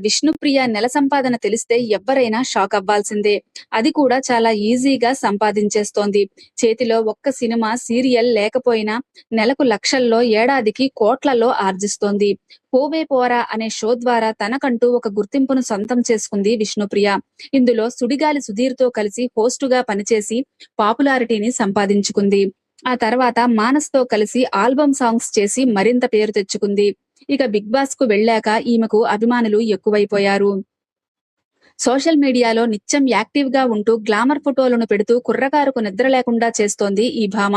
విష్ణుప్రియ నెల సంపాదన తెలిస్తే ఎవ్వరైనా షాక్ అవ్వాల్సిందే. అది కూడా చాలా ఈజీగా సంపాదించేస్తోంది. చేతిలో ఒక్క సినిమా, సీరియల్ లేకపోయినా నెలకు లక్షల్లో, ఏడాదికి కోట్లలో ఆర్జిస్తోంది. పోవే పోరా అనే షో ద్వారా తనకంటూ ఒక గుర్తింపును సొంతం చేసుకుంది విష్ణుప్రియ. ఇందులో సుడిగాలి సుధీర్తో కలిసి హోస్టుగా పనిచేసి పాపులారిటీని సంపాదించుకుంది. ఆ తర్వాత మానస్తో కలిసి ఆల్బమ్ సాంగ్స్ చేసి మరింత పేరు తెచ్చుకుంది. ఇక బిగ్ బాస్ కు వెళ్ళాక ఈమెకు అభిమానులు ఎక్కువైపోయారు. సోషల్ మీడియాలో నిత్యం యాక్టివ్ గా ఉంటూ గ్లామర్ ఫోటోలను పెడుతూ కుర్రకారుకు నిద్ర లేకుండా చేస్తోంది ఈ భామ.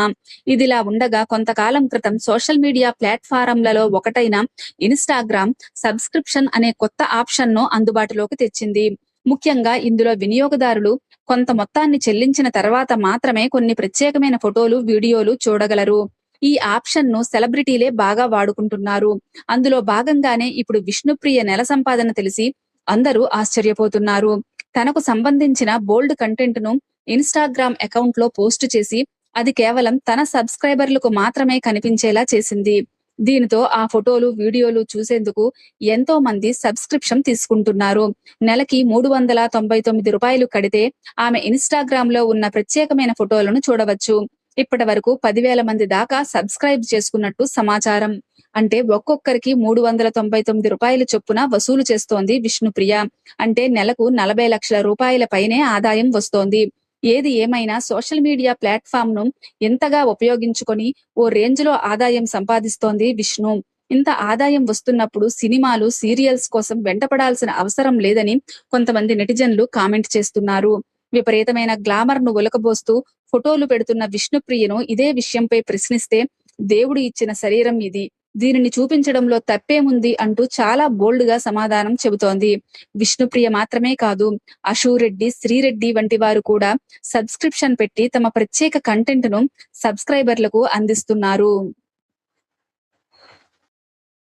ఇదిలా ఉండగా కొంతకాలం క్రితం సోషల్ మీడియా ప్లాట్ఫారంలలో ఒకటైన ఇన్స్టాగ్రామ్ సబ్స్క్రిప్షన్ అనే కొత్త ఆప్షన్ ను అందుబాటులోకి తెచ్చింది. ముఖ్యంగా ఇందులో వినియోగదారులు కొంత మొత్తాన్ని చెల్లించిన తర్వాత మాత్రమే కొన్ని ప్రత్యేకమైన ఫోటోలు, వీడియోలు చూడగలరు. ఈ ఆప్షన్ ను సెలబ్రిటీలే బాగా వాడుకుంటున్నారు. అందులో భాగంగానే ఇప్పుడు విష్ణుప్రియ నెల సంపాదన తెలిసి అందరూ ఆశ్చర్యపోతున్నారు. తనకు సంబంధించిన బోల్డ్ కంటెంట్ ను ఇన్స్టాగ్రామ్ అకౌంట్ లో పోస్ట్ చేసి అది కేవలం తన సబ్స్క్రైబర్లకు మాత్రమే కనిపించేలా చేసింది. దీనితో ఆ ఫోటోలు, వీడియోలు చూసేందుకు ఎంతో మంది సబ్స్క్రిప్షన్ తీసుకుంటున్నారు. నెలకి రూ. 399 కడితే ఆమె ఇన్స్టాగ్రామ్ లో ఉన్న ప్రత్యేకమైన ఫోటోలను చూడవచ్చు. ఇప్పటి వరకు 10,000 మంది దాకా సబ్స్క్రైబ్ చేసుకున్నట్టు సమాచారం. అంటే ఒక్కొక్కరికి రూ. 399 చొప్పున వసూలు చేస్తోంది విష్ణుప్రియ. అంటే నెలకు 40 లక్షల రూపాయల పైనే ఆదాయం వస్తోంది. ఏది ఏమైనా సోషల్ మీడియా ప్లాట్ఫామ్ ను ఎంతగా ఉపయోగించుకొని ఓ రేంజ్ లో ఆదాయం సంపాదిస్తోంది విష్ణు. ఇంత ఆదాయం వస్తున్నప్పుడు సినిమాలు, సీరియల్స్ కోసం వెంటపడాల్సిన అవసరం లేదని కొంతమంది నెటిజన్లు కామెంట్ చేస్తున్నారు. విపరీతమైన గ్లామర్ ను ఒలకబోస్తూ ఫోటోలు పెడుతున్న విష్ణుప్రియను ఇదే విషయంపై ప్రశ్నిస్తే దేవుడు ఇచ్చిన శరీరం ఇది, దీనిని చూపించడంలో తప్పేముంది అంటూ చాలా బోల్డ్ గా సమాధానం చెబుతోంది. విష్ణుప్రియ మాత్రమే కాదు, అశూరెడ్డి, శ్రీరెడ్డి వంటి వారు కూడా సబ్స్క్రిప్షన్ పెట్టి తమ ప్రత్యేక కంటెంట్ ను సబ్స్క్రైబర్లకు అందిస్తున్నారు.